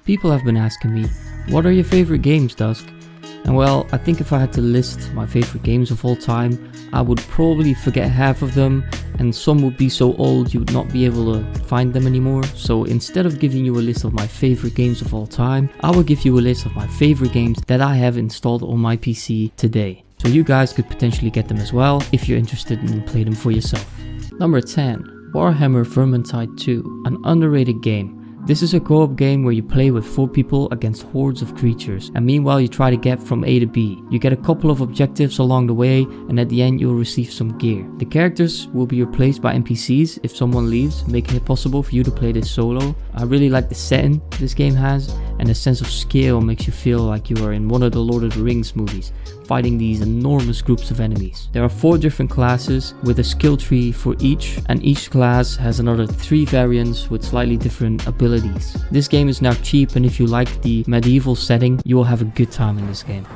People have been asking me, what are your favorite games, Dusk? And well, I think if I had to list my favorite games of all time, I would probably forget half of them, and some would be so old you would not be able to find them anymore. So instead of giving you a list of my favorite games of all time, I will give you a list of my favorite games that I have installed on my PC today. So you guys could potentially get them as well if you're interested in playing them for yourself. Number 10. Warhammer Vermintide 2, an underrated game. This is a co-op game where you play with 4 people against hordes of creatures, and meanwhile you try to get from A to B. You get a couple of objectives along the way, and at the end you'll receive some gear. The characters will be replaced by NPCs if someone leaves, making it possible for you to play this solo. I really like the setting this game has, and the sense of scale makes you feel like you are in one of the Lord of the Rings movies, fighting these enormous groups of enemies. There are 4 different classes with a skill tree for each, and each class has another 3 variants with slightly different abilities. This game is now cheap, and if you like the medieval setting, you will have a good time in this game.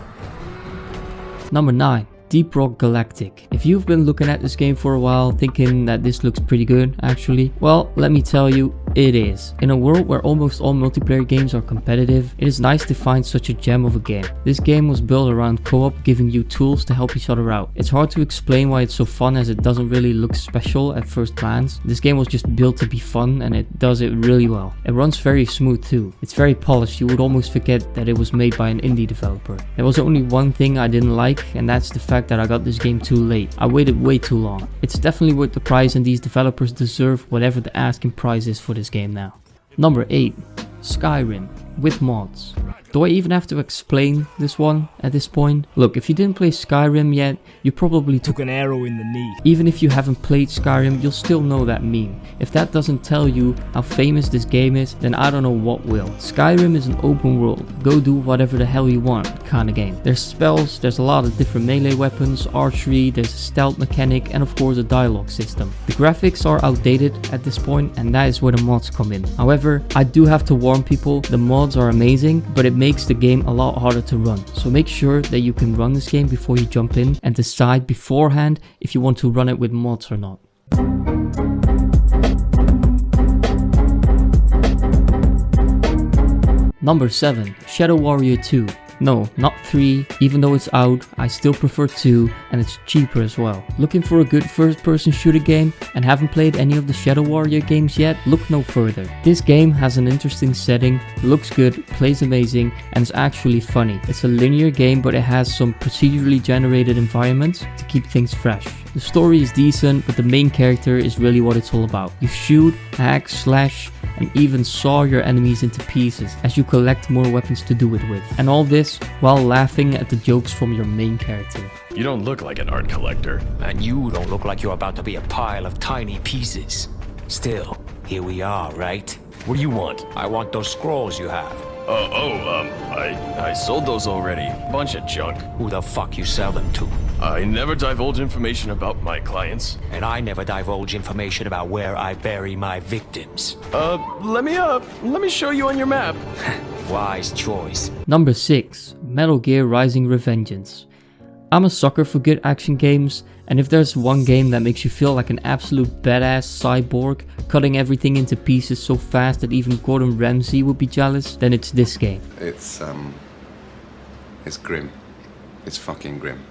Number 9. Deep Rock Galactic. If you've been looking at this game for a while thinking that this looks pretty good actually, well, let me tell you, it is. In a world where almost all multiplayer games are competitive, it is nice to find such a gem of a game. This game was built around co-op, giving you tools to help each other out. It's hard to explain why it's so fun, as it doesn't really look special at first glance. This game was just built to be fun, and it does it really well. It runs very smooth too. It's very polished. You would almost forget that it was made by an indie developer. There was only one thing I didn't like, and that's the fact that I got this game too late. I waited way too long. It's definitely worth the price, and these developers deserve whatever the asking price is for this game now. Number 8. Skyrim with mods. Do I even have to explain this one at this point? Look, if you didn't play Skyrim yet, you probably took an arrow in the knee. Even if you haven't played Skyrim, you'll still know that meme. If that doesn't tell you how famous this game is, then I don't know what will. Skyrim is an open world, go do whatever the hell you want kind of game. There's spells, there's a lot of different melee weapons, archery, there's a stealth mechanic, and of course a dialogue system. The graphics are outdated at this point, and that is where the mods come in. However, I do have to warn people, the mods are amazing, but it makes the game a lot harder to run. So make sure that you can run this game before you jump in, and decide beforehand if you want to run it with mods or not. Number 7. Shadow Warrior 2. No, not 3, even though it's out, I still prefer 2, and it's cheaper as well. Looking for a good first-person shooter game and haven't played any of the Shadow Warrior games yet? Look no further. This game has an interesting setting, looks good, plays amazing, and is actually funny. It's a linear game, but it has some procedurally generated environments to keep things fresh. The story is decent, but the main character is really what it's all about. You shoot, hack, slash, and even saw your enemies into pieces as you collect more weapons to do it with. And all this while laughing at the jokes from your main character. You don't look like an art collector. And you don't look like you're about to be a pile of tiny pieces. Still, here we are, right? What do you want? I want those scrolls you have. I sold those already. Bunch of junk. Who the fuck you sell them to? I never divulge information about my clients. And I never divulge information about where I bury my victims. Let me show you on your map. Wise choice. Number 6. Metal Gear Rising: Revengeance. I'm a sucker for good action games, and if there's one game that makes you feel like an absolute badass cyborg, cutting everything into pieces so fast that even Gordon Ramsay would be jealous, then it's this game. It's grim. It's fucking grim.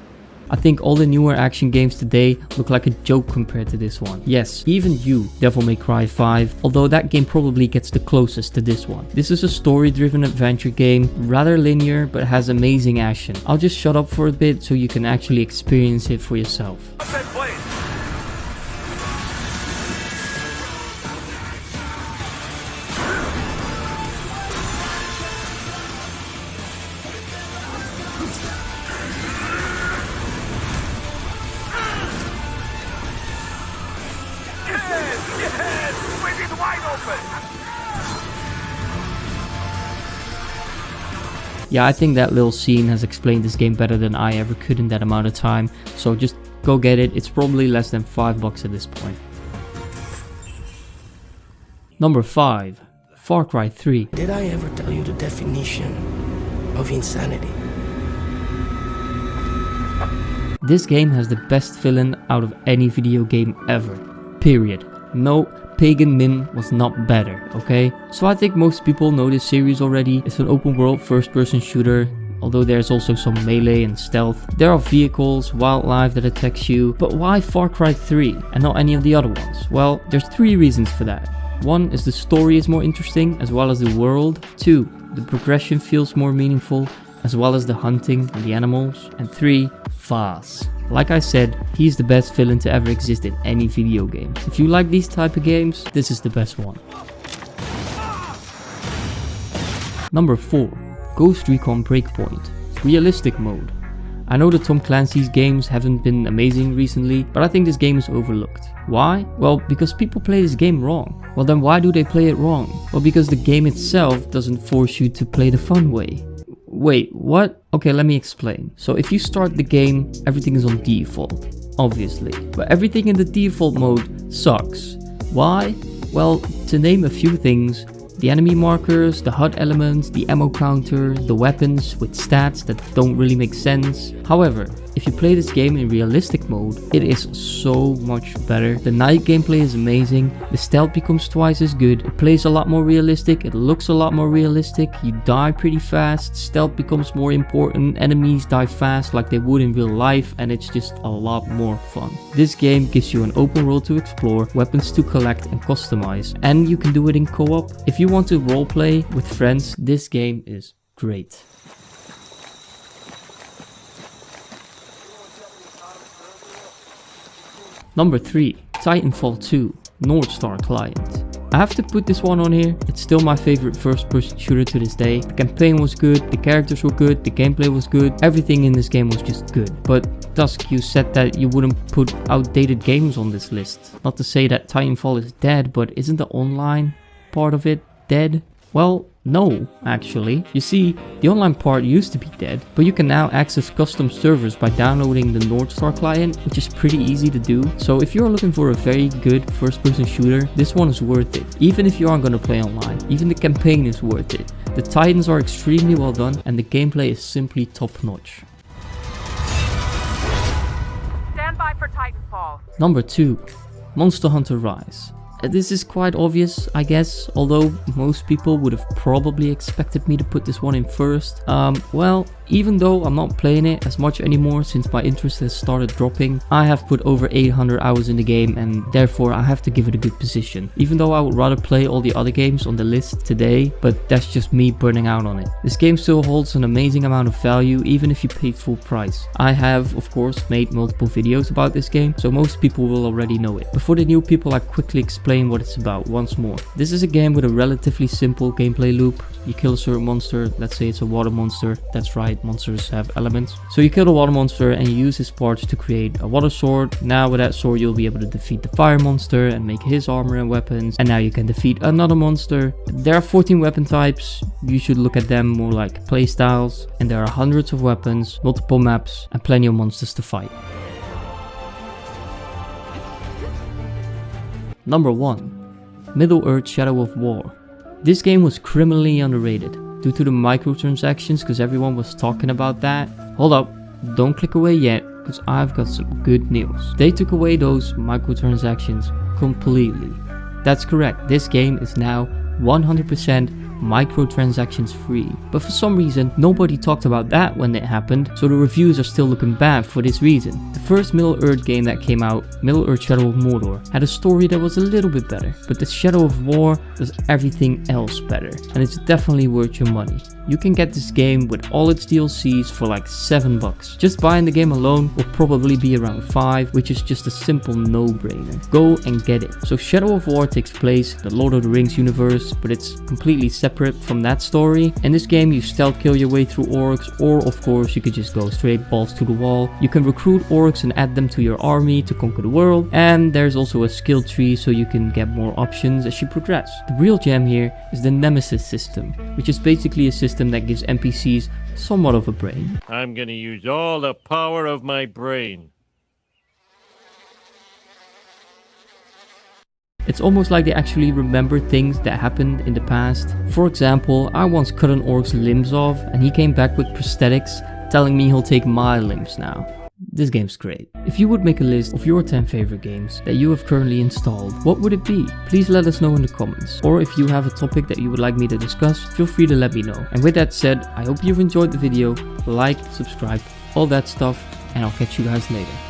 I think all the newer action games today look like a joke compared to this one. Yes, even you, Devil May Cry 5, although that game probably gets the closest to this one. This is a story-driven adventure game, rather linear, but has amazing action. I'll just shut up for a bit so you can actually experience it for yourself. Yeah, I think that little scene has explained this game better than I ever could in that amount of time, so just go get it. It's probably less than $5 at this point. Number 5. Far Cry 3. Did I ever tell you the definition of insanity? This game has the best villain out of any video game ever. Period. No, Pagan Min was not better, okay? So I think most people know this series already. It's an open world first person shooter, although there's also some melee and stealth. There are vehicles, wildlife that attacks you, but why Far Cry 3 and not any of the other ones? Well, there's 3 reasons for that. 1 is the story is more interesting as well as the world. 2, the progression feels more meaningful as well as the hunting and the animals. And 3, Vaz. Like I said, he's the best villain to ever exist in any video game. If you like these type of games, this is the best one. Number 4. Ghost Recon Breakpoint. Realistic mode. I know that Tom Clancy's games haven't been amazing recently, but I think this game is overlooked. Why? Well, because people play this game wrong. Well, then why do they play it wrong? Well, because the game itself doesn't force you to play the fun way. Wait, what? Okay, let me explain. So if you start the game, everything is on default, obviously. But everything in the default mode sucks. Why? Well, to name a few things, the enemy markers, the HUD elements, the ammo counter, the weapons with stats that don't really make sense. However, if you play this game in realistic mode, it is so much better. The night gameplay is amazing, the stealth becomes twice as good, it plays a lot more realistic, it looks a lot more realistic, you die pretty fast, stealth becomes more important, enemies die fast like they would in real life, and it's just a lot more fun. This game gives you an open world to explore, weapons to collect and customize, and you can do it in co-op. If you want to roleplay with friends, this game is great. Number 3. Titanfall 2. North Star Client. I have to put this one on here. It's still my favorite first person shooter to this day. The campaign was good, the characters were good, the gameplay was good, everything in this game was just good. But Dusk, you said that you wouldn't put outdated games on this list. Not to say that Titanfall is dead, but isn't the online part of it dead? Well, no, actually. You see, the online part used to be dead, but you can now access custom servers by downloading the North Star client, which is pretty easy to do. So if you're looking for a very good first-person shooter, this one is worth it. Even if you aren't going to play online, even the campaign is worth it. The Titans are extremely well done, and the gameplay is simply top-notch. Stand by for Titanfall. Number 2. Monster Hunter Rise. This is quite obvious, I guess, although most people would have probably expected me to put this one in first. Well, even though I'm not playing it as much anymore since my interest has started dropping, I have put over 800 hours in the game and therefore I have to give it a good position. Even though I would rather play all the other games on the list today, but that's just me burning out on it. This game still holds an amazing amount of value even if you pay full price. I have, of course, made multiple videos about this game, so most people will already know it. But for the new people, I quickly explain what it's about once more. This is a game with a relatively simple gameplay loop. You kill a certain monster, let's say it's a water monster, that's right, monsters have elements. So you kill the water monster and you use his parts to create a water sword. Now with that sword you'll be able to defeat the fire monster and make his armor and weapons, and now you can defeat another monster. There are 14 weapon types, you should look at them more like playstyles, and there are hundreds of weapons, multiple maps, and plenty of monsters to fight. Number 1. Middle-earth Shadow of War. This game was criminally underrated due to the microtransactions, because everyone was talking about that. Hold up, don't click away yet, because I've got some good news. They took away those microtransactions completely. That's correct, this game is now 100% microtransactions free. But for some reason, nobody talked about that when it happened, so the reviews are still looking bad for this reason. The first Middle-earth game that came out, Middle-earth Shadow of Mordor, had a story that was a little bit better, but the Shadow of War does everything else better, and it's definitely worth your money. You can get this game with all its DLCs for like $7. Just buying the game alone will probably be around 5, which is just a simple no-brainer. Go and get it. So Shadow of War takes place in the Lord of the Rings universe, but it's completely separate from that story. In this game you stealth kill your way through orcs, or of course you could just go straight balls to the wall. You can recruit orcs and add them to your army to conquer the world, and there's also a skill tree so you can get more options as you progress. The real gem here is the Nemesis system, which is basically a system that gives NPCs somewhat of a brain. I'm gonna use all the power of my brain. It's almost like they actually remember things that happened in the past. For example, I once cut an orc's limbs off and he came back with prosthetics telling me he'll take my limbs now. this game's great. If you would make a list of your 10 favorite games that you have currently installed, what would it be? Please let us know in the comments. Or if you have a topic that you would like me to discuss, feel free to let me know. And with that said, I hope you've enjoyed the video. Like, subscribe, all that stuff, and I'll catch you guys later.